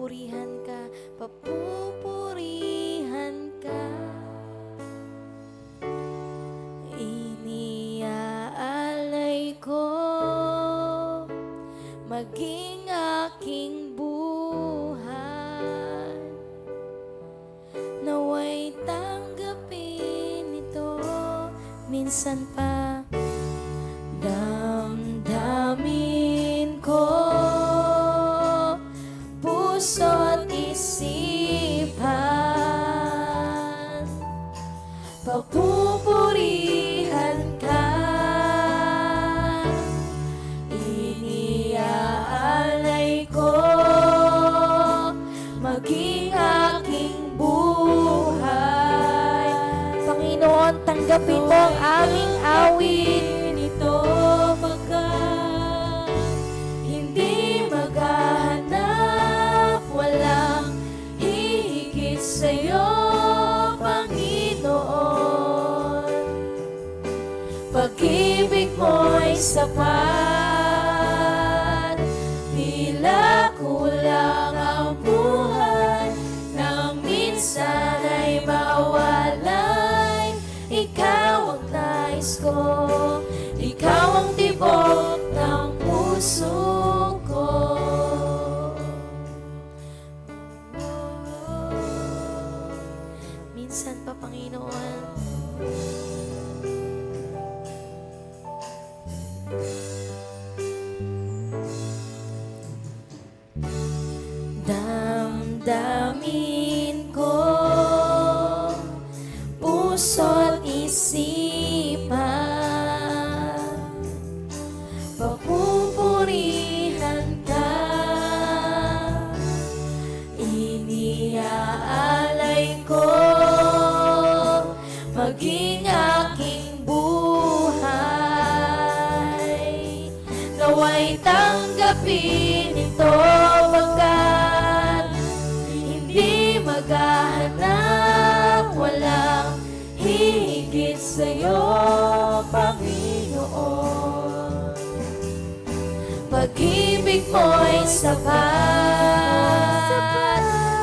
papupurihan ka, papupurihan ka. Iniaalay ko maging aking buhay, naway tanggapin ito minsan pa. Damdamin ko, puso at isipan, papupurihan ka. Iniaalay ko maging aking buhay. Panginoon, tanggapin mo ang aming awit. Ito pagkat hindi maghahanap, walang hihigit sa'yo, Panginoon. Pag-ibig mo'y sapat, tila kulang ang buhay, nang minsan ay mawalay. Ikaw ang nais ko, ikaw ang tibok ng puso ko. Minsan pa, Panginoon, damdamin ko, puso at isipan, papupurihan ka. Iniaalay ko maging aking buhay, naway tanggapin ito pagkat hindi maghahanap, walang higit sa'yo, Panginoon. Pag-ibig mo'y sapat,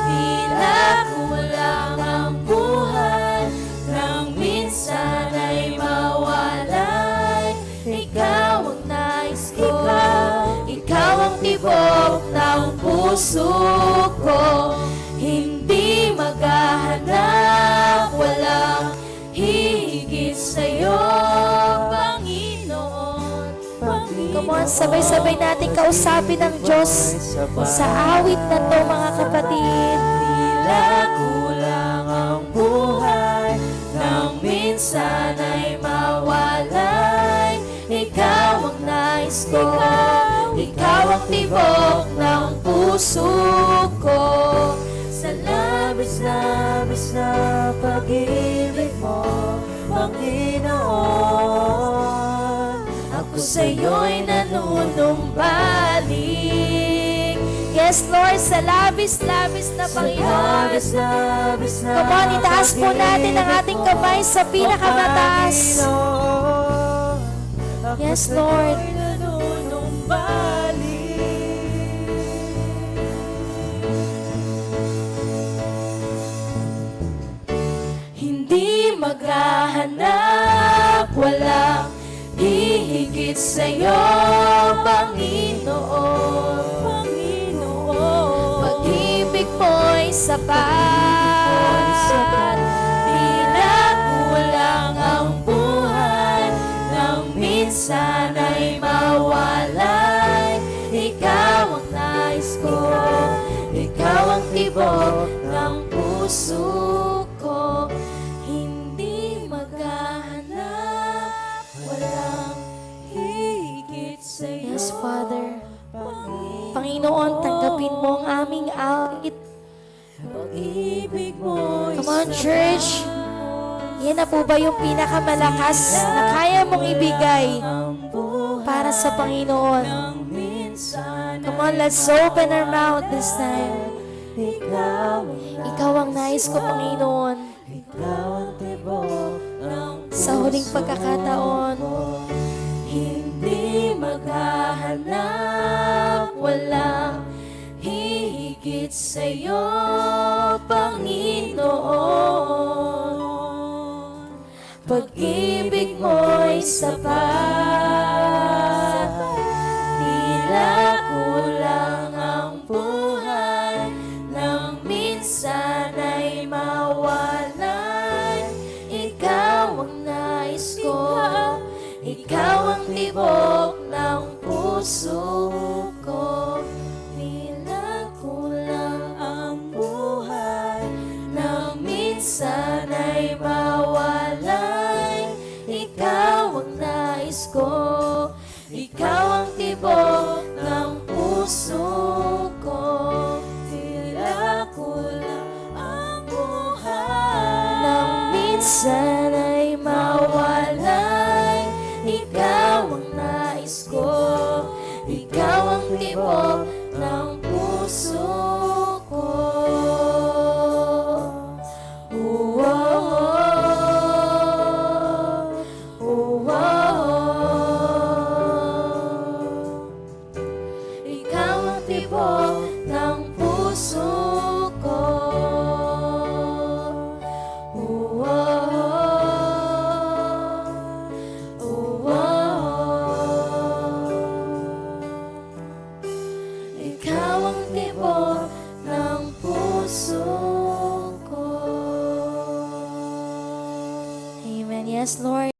tila kulang ang buhay, nang minsan ay mawalay. Ikaw ang nais ko, ikaw ang tibok ng puso ko. Hindi maghahanap, walang hihigit sa'yo, Panginoon. Come on, sabay-sabay natin kausapin ang Diyos sa awit na to, mga kapatid. Tila kulang ang buhay, nang minsan ay mawalay. Ikaw ang nais ko, ikaw ang tibok ng puso ko. Sa labis-labis na pag-ibig mo, Panginoon, ako sa'yo'y nanunumbalik. Yes, Lord, sa labis-labis na Panginoon. Come on, itaas po natin ang ating kamay sa pinakamataas. Yes, Lord. Hindi maghahanap, walang hihigit sa'yo, Panginoon. Pag-ibig mo'y sapat, tila kulang ang buhay, nang minsan ay mawalay. Ikaw ang nais ko, ikaw ang tibok ng puso ko. Hindi maghahanap, walang higit sa'yo. Yes, Father. Panginoon, tanggapin mo ang aming awit. Come on, church. Yan na po ba yung pinakamalakas na kaya mong ibigay para sa Panginoon? Come on, let's open our mouth this time. Ikaw ang nais ko, Panginoon. Sa huling pagkakataon, hindi maghahanap, walang hihigit higit sa'yo, Panginoon. Pag-ibig mo'y sapat, tila kulang ang buhay, nang minsan ay mawalan. Ikaw ang nais ko, ikaw ang tibok ng puso ko. Tila kulang ang buhay, nang minsan ay mawalan. Ikaw ang nais ko, ikaw ang tibok ng puso ko. Tila kulang ang buhay, nang minsan ay mawalan. Ikaw ang nais ko, ikaw ang tibok ng puso ko. Oh, oh, oh, ikaw ang tibok ng puso ko. Oh, ikaw ang tibok ng puso ko. Amen. Yes, Lord.